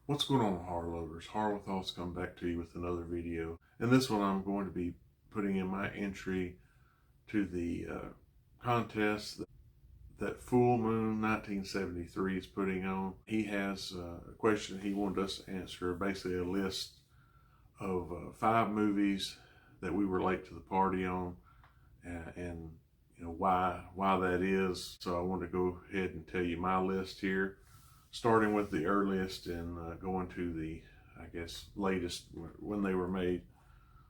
What's going on, horror lovers? HorrorWithHoss come back to you with another video. In this one, I'm going to be putting in my entry to the contest that FoolMoon1973 is putting on. He has a question he wanted us to answer, basically a list of 5 movies that we were late to the party on, and you know why that is. So I want to go ahead and tell you my list here, starting with the earliest and going to the, I guess, latest when they were made.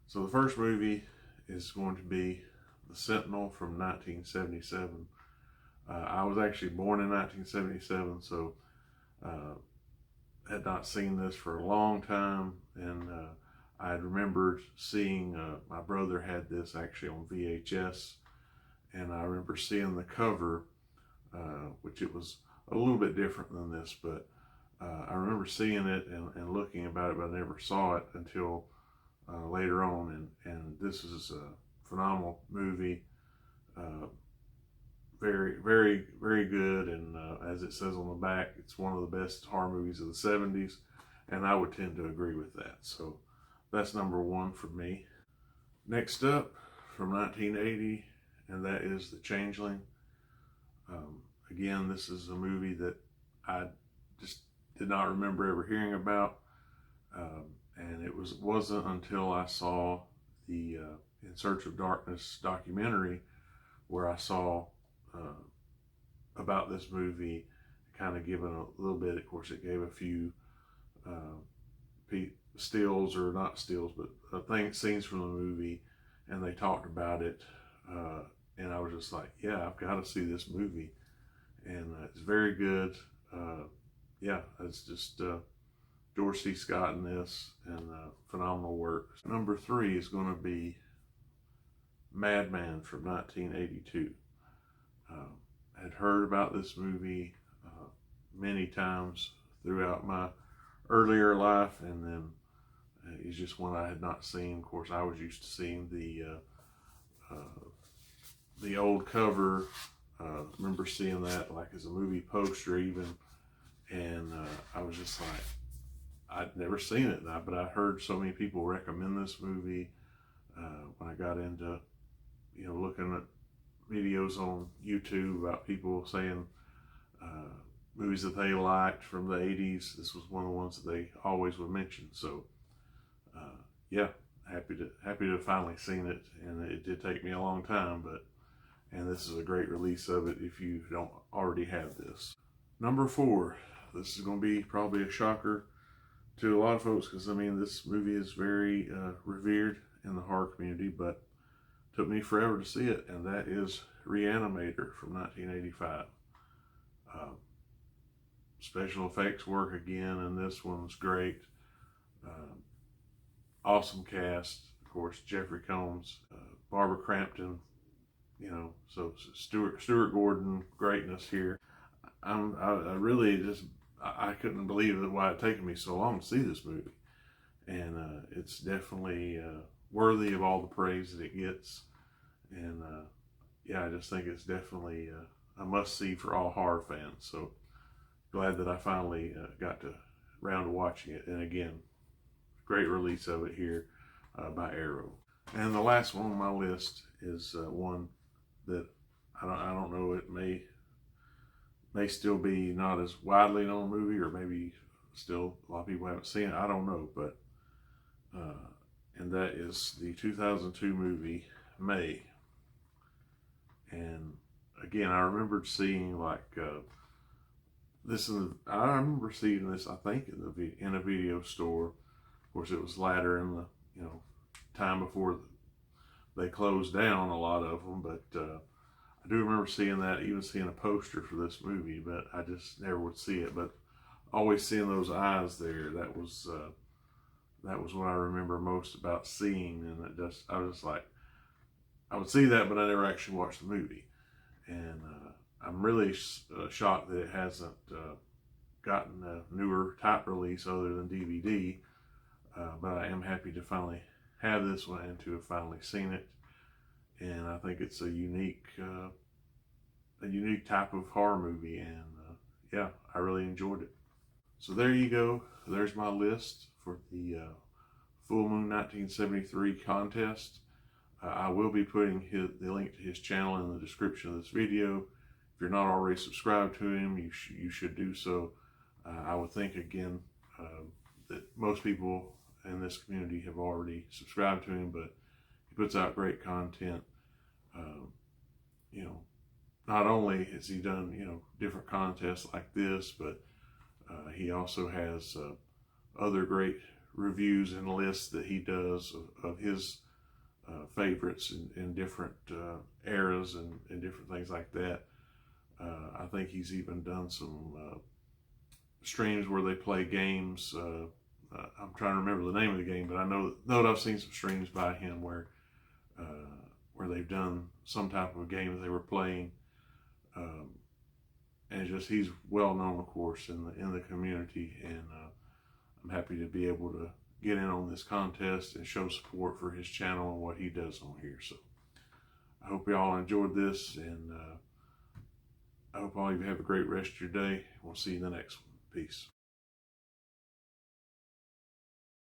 So the first movie is going to be The Sentinel from 1977. I was actually born in 1977, so had not seen this for a long time, and I had remembered seeing, my brother had this actually on VHS, and I remember seeing the cover, which it was a little bit different than this, but I remember seeing it and looking about it, but I never saw it until later on, and this is a phenomenal movie, very, very, very good, and as it says on the back, it's one of the best horror movies of the 70s, and I would tend to agree with that. So that's number 1 for me. Next up, from 1980, and that is The Changeling. Again, this is a movie that I just did not remember ever hearing about, and it wasn't until I saw the In Search of Darkness documentary where I saw about this movie, kind of given a little bit. Of course, it gave a few stills, or not stills, but scenes from the movie, and they talked about it, and I was just like, yeah, I've got to see this movie. And it's very good. Yeah, it's just George C. Scott in this, and phenomenal work. Number 3 is going to be Madman from 1982. Had heard about this movie many times throughout my earlier life, and then it's just one I had not seen. Of course, I was used to seeing the old cover. Remember seeing that like as a movie poster even, and I was just like, I'd never seen it, but I heard so many people recommend this movie when I got into, looking at videos on YouTube about people saying movies that they liked from the 80s. This was one of the ones that they always would mention. So yeah, happy to have finally seen it, and it did take me a long time, and this is a great release of it if you don't already have this. Number 4, this is going to be probably a shocker to a lot of folks, because I mean, this movie is very revered in the horror community, but it took me forever to see it, and that is reAnimator from 1985. Special effects work again, and this one's great. Awesome cast, of course, Jeffrey Combs, Barbara Crampton, so Stuart Gordon, greatness here. I really just, I couldn't believe why it taken me so long to see this movie, and it's definitely worthy of all the praise that it gets, and yeah, I just think it's definitely a must-see for all horror fans. So glad that I finally got around to watching it, and again, great release of it here by Arrow. And the last one on my list is one that I don't know, it may still be not as widely known movie, or maybe still a lot of people haven't seen it, I don't know, but and that is the 2002 movie May. And again, I remembered seeing like I remember seeing this, I think, in a video store. Of course, it was later in the time before they closed down a lot of them, but I do remember seeing that, even seeing a poster for this movie, but I just never would see it. But always seeing those eyes there, that was what I remember most about seeing, and I was just like, I would see that, but I never actually watched the movie. And I'm really shocked that it hasn't gotten a newer type release other than DVD, but I am happy to finally have this one and to have finally seen it. And I think it's a unique type of horror movie, and yeah, I really enjoyed it. So there you go. There's my list for the FoolMoon1973 contest. I will be putting the link to his channel in the description of this video. If you're not already subscribed to him, you should do so. I would think, again, that most people in this community have already subscribed to him, but he puts out great content. You know, not only has he done, you know, different contests like this, but he also has other great reviews and lists that he does of his favorites in different eras and different things like that. I think he's even done some streams where they play games. I'm trying to remember the name of the game, but I know that I've seen some streams by him where they've done some type of game that they were playing. And it's just, he's well known, of course, in the community, and I'm happy to be able to get in on this contest and show support for his channel and what he does on here. So I hope you all enjoyed this, and I hope all of you have a great rest of your day. We'll see you in the next one. Peace.